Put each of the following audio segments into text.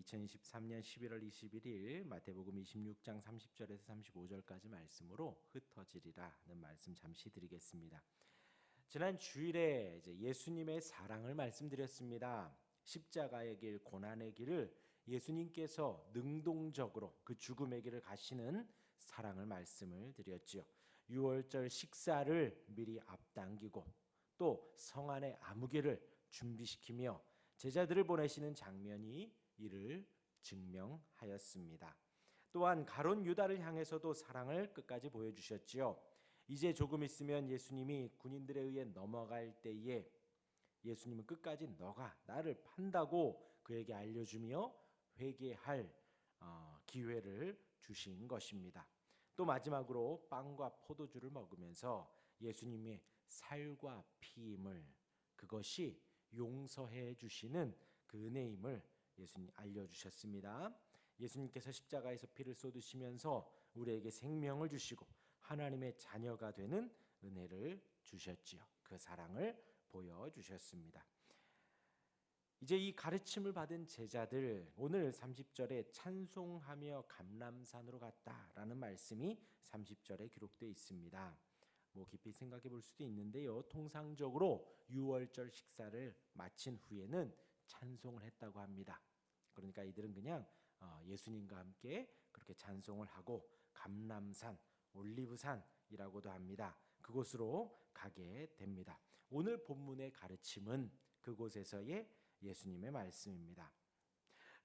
2023년 11월 21일 마태복음 26장 30절에서 35절까지 말씀으로 흩어지리라는 말씀 잠시 드리겠습니다. 지난 주일에 예수님의 사랑을 말씀드렸습니다. 십자가의 길, 고난의 길을 예수님께서 능동적으로 그 죽음의 길을 가시는 사랑을 말씀을 드렸지요. 유월절 식사를 미리 앞당기고 또 성안의 아무개를 준비시키며 제자들을 보내시는 장면이 이를 증명하였습니다. 또한 가룟 유다를 향해서도 사랑을 끝까지 보여주셨지요. 이제 조금 있으면 예수님이 군인들에 의해 넘어갈 때에 예수님은 끝까지 너가 나를 판다고 그에게 알려주며 회개할 기회를 주신 것입니다. 또 마지막으로 빵과 포도주를 먹으면서 예수님의 살과 피임을, 그것이 용서해 주시는 그 은혜임을 예수님 알려주셨습니다. 예수님께서 십자가에서 피를 쏟으시면서 우리에게 생명을 주시고 하나님의 자녀가 되는 은혜를 주셨지요. 그 사랑을 보여주셨습니다. 이제 이 가르침을 받은 제자들, 오늘 30절에 찬송하며 감람산으로 갔다라는 말씀이 30절에 기록되어 있습니다. 깊이 생각해 볼 수도 있는데요. 통상적으로 유월절 식사를 마친 후에는 찬송을 했다고 합니다. 그러니까 이들은 그냥 예수님과 함께 그렇게 찬송을 하고 감람산, 올리브산이라고도 합니다. 그곳으로 가게 됩니다. 오늘 본문의 가르침은 그곳에서의 예수님의 말씀입니다.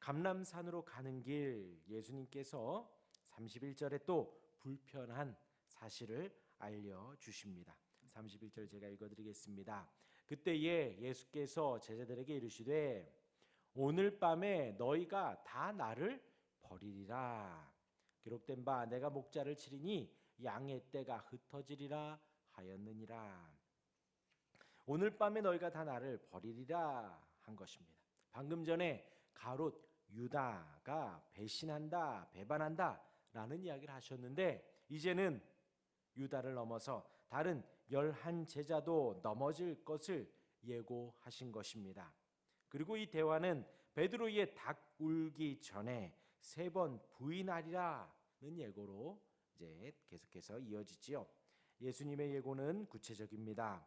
감람산으로 가는 길, 예수님께서 31절에 또 불편한 사실을 알려주십니다. 31절 제가 읽어드리겠습니다. 그때에 예수께서 제자들에게 이르시되 오늘 밤에 너희가 다 나를 버리리라. 기록된 바 내가 목자를 치리니 양의 떼가 흩어지리라 하였느니라. 오늘 밤에 너희가 다 나를 버리리라 한 것입니다. 방금 전에 가롯 유다가 배신한다, 배반한다 라는 이야기를 하셨는데 이제는 유다를 넘어서 다른 11 제자도 넘어질 것을 예고하신 것입니다. 그리고 이 대화는 베드로의 닭 울기 전에 3번 부인하리라는 예고로 이제 계속해서 이어지지요. 예수님의 예고는 구체적입니다.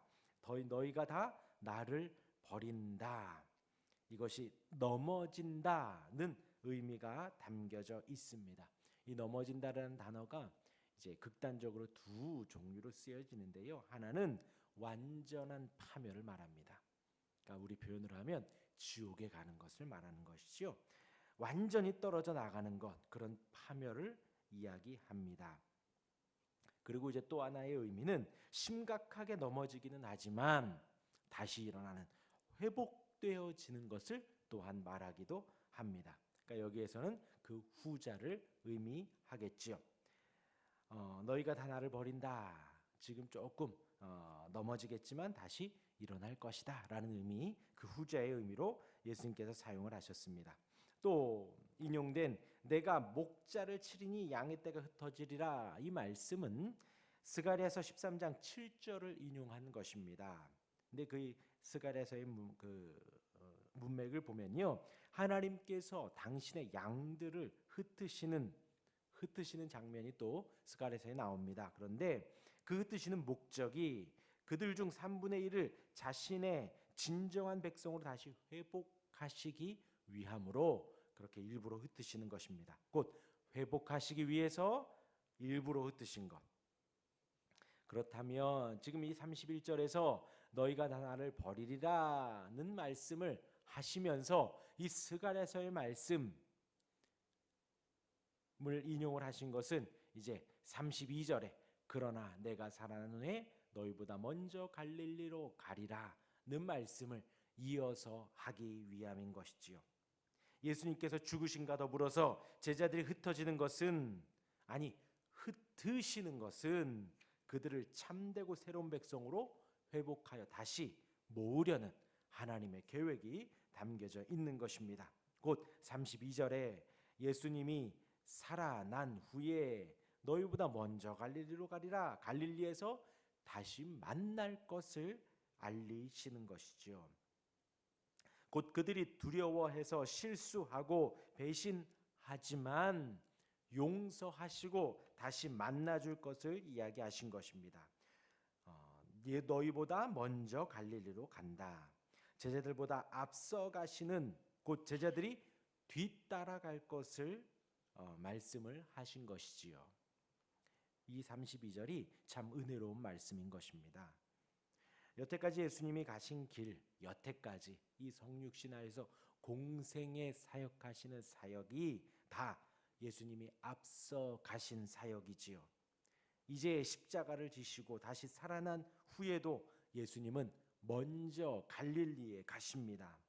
너희가 다 나를 버린다. 이것이 넘어진다는 의미가 담겨져 있습니다. 이 넘어진다라는 단어가 이제 극단적으로 두 종류로 쓰여지는데요. 하나는 완전한 파멸을 말합니다. 그러니까 우리 표현으로 하면 지옥에 가는 것을 말하는 것이죠. 완전히 떨어져 나가는 것, 그런 파멸을 이야기합니다. 그리고 이제 또 하나의 의미는 심각하게 넘어지기는 하지만 다시 일어나는, 회복되어지는 것을 또한 말하기도 합니다. 그러니까 여기에서는 그 후자를 의미하겠지요. 너희가 다 나를 버린다. 지금 조금 넘어지겠지만 다시 일어날 것이다 라는 의미, 그 후자의 의미로 예수님께서 사용을 하셨습니다. 또 인용된 내가 목자를 치리니 양의 떼가 흩어지리라, 이 말씀은 스가랴서 13장 7절을 인용한 것입니다. 근데 그 스가랴서의 문맥을 보면요, 하나님께서 당신의 양들을 흩으시는 장면이 또 스가랴서에 나옵니다. 그런데 그 흩으시는 목적이 그들 중 3분의 1을 자신의 진정한 백성으로 다시 회복하시기 위함으로 그렇게 일부러 흩으시는 것입니다. 곧 회복하시기 위해서 일부러 흩으신 것. 그렇다면 지금 이 31절에서 너희가 다 나를 버리리라는 말씀을 하시면서 이 스가랴서의 말씀을 인용을 하신 것은 이제 32절에 그러나 내가 살아난 후에 너희보다 먼저 갈릴리로 가리라는 말씀을 이어서 하기 위함인 것이지요. 예수님께서 죽으심과 더불어서 제자들이 흩어지는 것은, 아니 흩으시는 것은 그들을 참되고 새로운 백성으로 회복하여 다시 모으려는 하나님의 계획이 담겨져 있는 것입니다. 곧 32절에 예수님이 살아난 후에 너희보다 먼저 갈릴리로 가리라, 갈릴리에서 다시 만날 것을 알리시는 것이죠. 곧 그들이 두려워해서 실수하고 배신하지만 용서하시고 다시 만나줄 것을 이야기하신 것입니다. 너희보다 먼저 갈릴리로 간다. 제자들보다 앞서 가시는, 곧 제자들이 뒤따라갈 것을 말씀을 하신 것이지요. 이 32절이 참 은혜로운 말씀인 것입니다. 여태까지 예수님이 가신 길, 여태까지 이 성육신하에서 공생의 사역하시는 사역이 다 예수님이 앞서 가신 사역이지요. 이제 십자가를 지시고 다시 살아난 후에도 예수님은 먼저 갈릴리에 가십니다.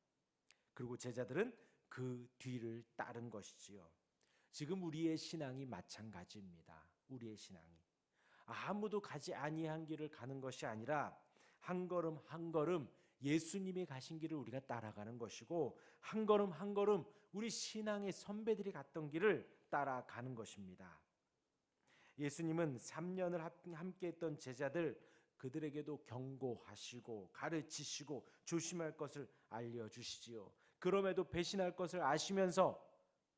그리고 제자들은 그 뒤를 따른 것이지요. 지금 우리의 신앙이 마찬가지입니다. 우리의 신앙이 아무도 가지 아니한 길을 가는 것이 아니라 한 걸음 한 걸음 예수님이 가신 길을 우리가 따라가는 것이고, 한 걸음 한 걸음 우리 신앙의 선배들이 갔던 길을 따라가는 것입니다. 예수님은 3년을 함께했던 제자들, 그들에게도 경고하시고 가르치시고 조심할 것을 알려주시지요. 그럼에도 배신할 것을 아시면서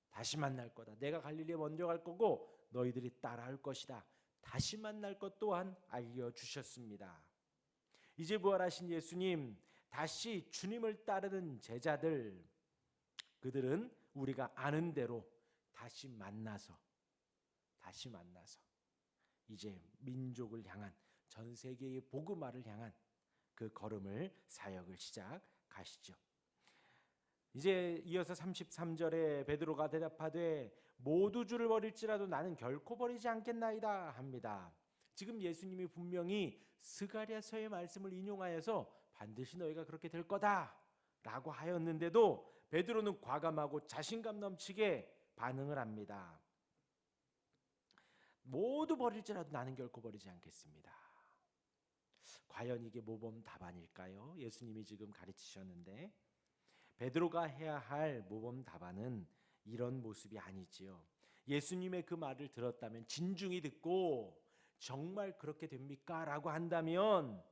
다시 만날 거다, 내가 갈릴리에 먼저 갈 거고 너희들이 따라할 것이다, 다시 만날 것 또한 알려주셨습니다. 이제 부활하신 예수님, 다시 주님을 따르는 제자들, 그들은 우리가 아는 대로 다시 만나서 이제 민족을 향한, 전 세계의 복음화를 향한 그 걸음을, 사역을 시작하시죠. 이제 이어서 33절에 베드로가 대답하되 모두 주를 버릴지라도 나는 결코 버리지 않겠나이다 합니다. 지금 예수님이 분명히 스가랴서의 말씀을 인용하여서 반드시 너희가 그렇게 될 거다라고 하였는데도 베드로는 과감하고 자신감 넘치게 반응을 합니다. 모두 버릴지라도 나는 결코 버리지 않겠습니다. 과연 이게 모범 답안일까요? 예수님이 지금 가르치셨는데 베드로가 해야 할 모범 답안은 이런 모습이 아니지요. 예수님의 그 말을 들었다면, 진중히 듣고 정말 그렇게 됩니까? 라고 한다면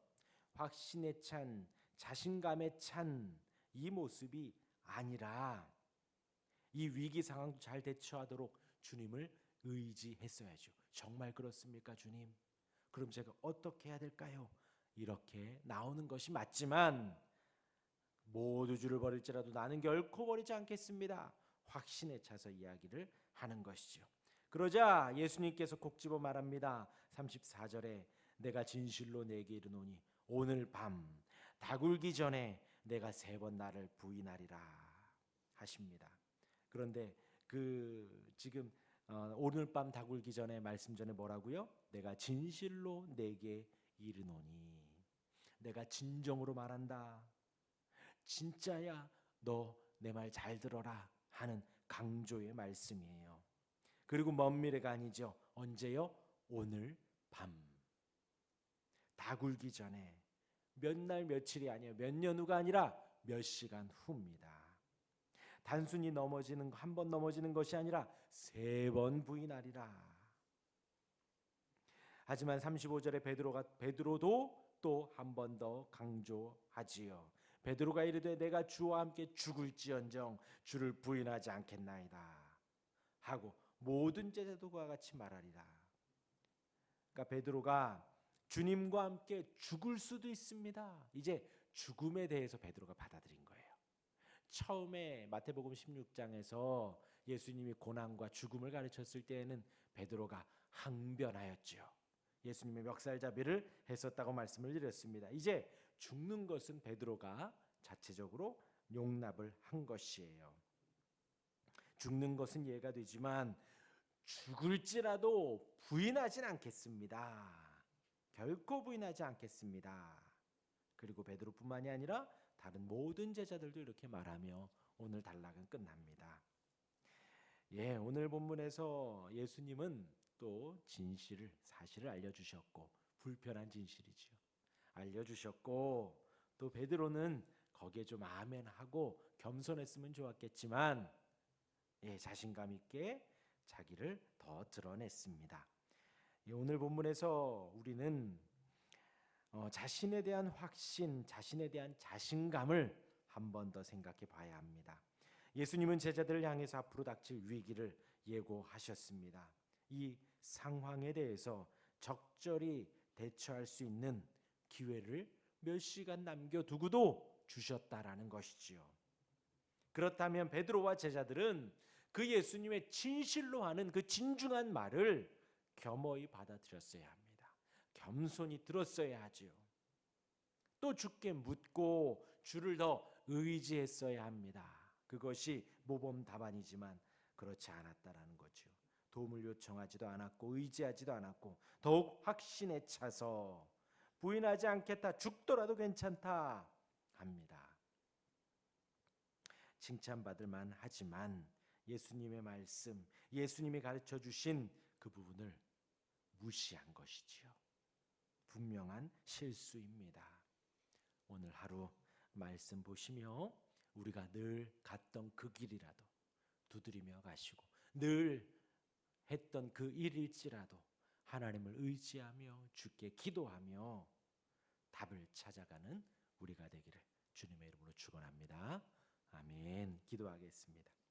확신에 찬, 자신감에 찬 이 모습이 아니라 이 위기 상황도 잘 대처하도록 주님을 의지했어야죠. 정말 그렇습니까, 주님? 그럼 제가 어떻게 해야 될까요? 이렇게 나오는 것이 맞지만, 모두 주를 버릴지라도 나는 결코 버리지 않겠습니다, 확신에 차서 이야기를 하는 것이죠. 그러자 예수님께서 콕 집어 말합니다. 34절에 내가 진실로 내게 이르노니 오늘 밤 다굴기 전에 내가 3번 나를 부인하리라 하십니다. 그런데 지금 오늘 밤 다굴기 전에 말씀 전에 뭐라고요? 내가 진실로 내게 이르노니, 내가 진정으로 말한다, 진짜야, 너 내 말 잘 들어라 하는 강조의 말씀이에요. 그리고 먼 미래가 아니죠. 언제요? 오늘 밤. 다굴기 전에, 몇 날 며칠이 아니에요. 몇 년 후가 아니라 몇 시간 후입니다. 단순히 한 번 넘어지는 것이 아니라 3번 부인하리라. 하지만 35절에 베드로도 또 한 번 더 강조하지요. 베드로가 이르되 내가 주와 함께 죽을지언정 주를 부인하지 않겠나이다 하고 모든 제자들과 같이 말하리라. 그러니까 베드로가 주님과 함께 죽을 수도 있습니다. 이제 죽음에 대해서 베드로가 받아들인 거예요. 처음에 마태복음 16장에서 예수님이 고난과 죽음을 가르쳤을 때에는 베드로가 항변하였죠. 예수님의 멱살잡이를 했었다고 말씀을 드렸습니다. 이제 죽는 것은 베드로가 자체적으로 용납을 한 것이에요. 죽는 것은 이해가 되지만 죽을지라도 부인하진 않겠습니다. 결코 부인하지 않겠습니다. 그리고 베드로뿐만이 아니라 다른 모든 제자들도 이렇게 말하며 오늘 단락은 끝납니다. 오늘 본문에서 예수님은 또 사실을 알려주셨고, 불편한 진실이지요. 알려주셨고, 또 베드로는 거기에 좀 아멘하고 겸손했으면 좋았겠지만 자신감 있게 자기를 더 드러냈습니다. 오늘 본문에서 우리는 자신에 대한 확신, 자신에 대한 자신감을 한 번 더 생각해 봐야 합니다. 예수님은 제자들을 향해서 앞으로 닥칠 위기를 예고하셨습니다. 이 상황에 대해서 적절히 대처할 수 있는 기회를 몇 시간 남겨두고도 주셨다라는 것이지요. 그렇다면 베드로와 제자들은 그 예수님의 진실로 하는 그 진중한 말을 겸허히 받아들였어야 합니다. 겸손히 들었어야 하지요. 또 주께 묻고 주를 더 의지했어야 합니다. 그것이 모범 답안이지만 그렇지 않았다라는 거죠. 도움을 요청하지도 않았고 의지하지도 않았고 더욱 확신에 차서 부인하지 않겠다, 죽더라도 괜찮다 합니다. 칭찬받을 만하지만 예수님의 말씀, 예수님이 가르쳐 주신 그 부분을 무시한 것이지요. 분명한 실수입니다. 오늘 하루 말씀 보시며 우리가 늘 갔던 그 길이라도 두드리며 가시고 늘 했던 그 일일지라도 하나님을 의지하며 주께 기도하며 답을 찾아가는 우리가 되기를 주님의 이름으로 축원합니다. 아멘. 기도하겠습니다.